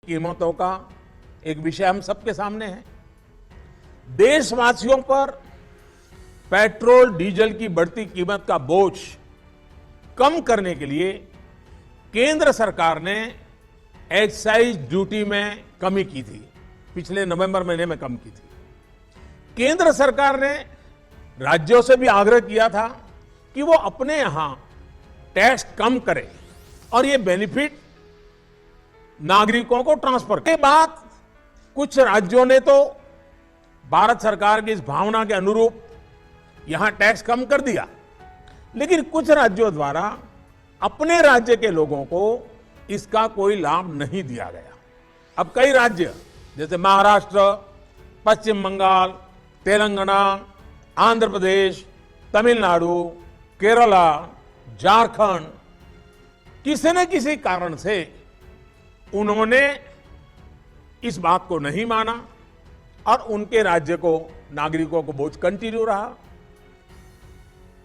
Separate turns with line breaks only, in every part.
कीमतों का एक विषय हम सबके सामने है। देशवासियों पर पेट्रोल डीजल की बढ़ती कीमत का बोझ कम करने के लिए केंद्र सरकार ने एक्साइज ड्यूटी में कमी की थी। पिछले नवंबर महीने में कम की थी। केंद्र सरकार ने राज्यों से भी आग्रह किया था कि वो अपने यहां टैक्स कम करें और ये बेनिफिट नागरिकों को ट्रांसफर के बाद कुछ राज्यों ने तो भारत सरकार की इस भावना के अनुरूप यहां टैक्स कम कर दिया, लेकिन कुछ राज्यों द्वारा अपने राज्य के लोगों को इसका कोई लाभ नहीं दिया गया। अब कई राज्य जैसे महाराष्ट्र, पश्चिम बंगाल, तेलंगाना, आंध्र प्रदेश, तमिलनाडु, केरला, झारखंड, किसी न किसी कारण से उन्होंने इस बात को नहीं माना और उनके राज्य को नागरिकों को बोझ कंटिन्यू रहा।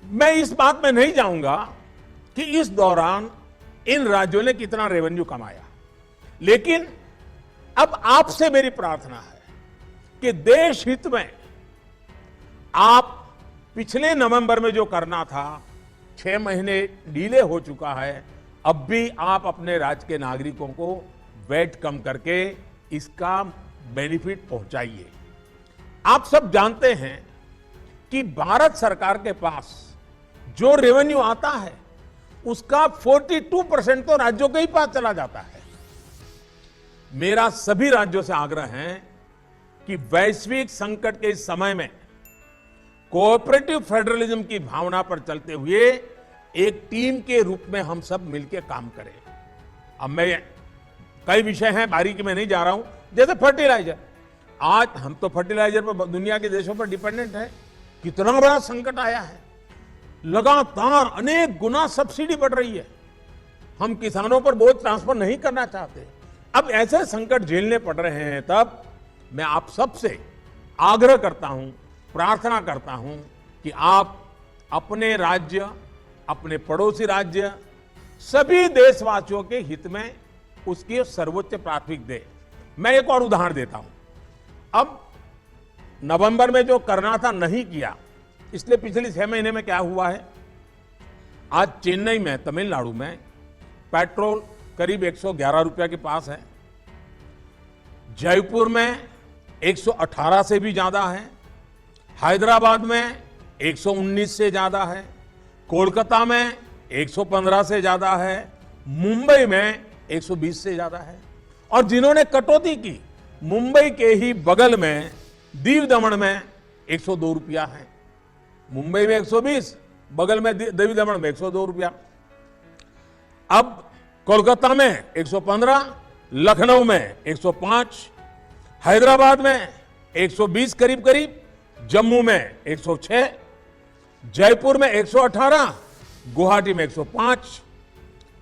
मैं इस बात में नहीं जाऊंगा कि इस दौरान इन राज्यों ने कितना रेवेन्यू कमाया, लेकिन अब आपसे मेरी प्रार्थना है कि देश हित में आप पिछले नवंबर में जो करना था, 6 महीने डिले हो चुका है, अब भी आप अपने राज्य के नागरिकों को वैट कम करके इसका बेनिफिट पहुंचाइए। आप सब जानते हैं कि भारत सरकार के पास जो रेवेन्यू आता है उसका 42% तो राज्यों के ही पास चला जाता है। मेरा सभी राज्यों से आग्रह है कि वैश्विक संकट के इस समय में कोऑपरेटिव फेडरलिज्म की भावना पर चलते हुए एक टीम के रूप में हम सब मिलकर काम करें। अब मैं कई विषय हैं, बारीकी में नहीं जा रहा हूं, जैसे फर्टिलाइजर। आज हम तो फर्टिलाइजर पर दुनिया के देशों पर डिपेंडेंट है। कितना बड़ा संकट आया है, लगातार अनेक गुना सब्सिडी बढ़ रही है। हम किसानों पर बोझ ट्रांसफर नहीं करना चाहते। अब ऐसे संकट झेलने पड़ रहे हैं, तब मैं आप सबसे आग्रह करता हूं, प्रार्थना करता हूं कि आप अपने राज्य, अपने पड़ोसी राज्य, सभी देशवासियों के हित में उसकी सर्वोच्च प्राथमिकता दे। मैं एक और उदाहरण देता हूं। अब नवंबर में जो करना था नहीं किया, इसलिए पिछले 6 महीने में क्या हुआ है, आज चेन्नई में, तमिलनाडु में पेट्रोल करीब 111 रुपया के पास है। जयपुर में 118 से भी ज्यादा है। हैदराबाद में 119 से ज्यादा है। कोलकाता में 115 से ज्यादा है। मुंबई में 120 से ज्यादा है। और जिन्होंने कटौती की, मुंबई के ही बगल में दीव दमन में 102 रुपया है। मुंबई में 120, बगल में दीव दमन में 102 रुपया। अब कोलकाता में 115, लखनऊ में 105, हैदराबाद में 120 करीब करीब, जम्मू में 106, जयपुर में 118, गुवाहाटी में 105,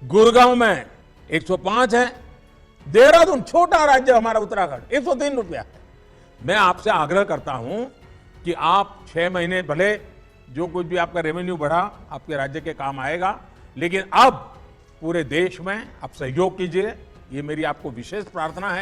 गुड़गांव में 105 है। देहरादून, छोटा राज्य हमारा उत्तराखंड, 103 रुपया है। मैं आपसे आग्रह करता हूं कि आप 6 महीने भले जो कुछ भी आपका रेवेन्यू बढ़ा आपके राज्य के काम आएगा, लेकिन अब पूरे देश में आप सहयोग कीजिए। ये मेरी आपको विशेष प्रार्थना है।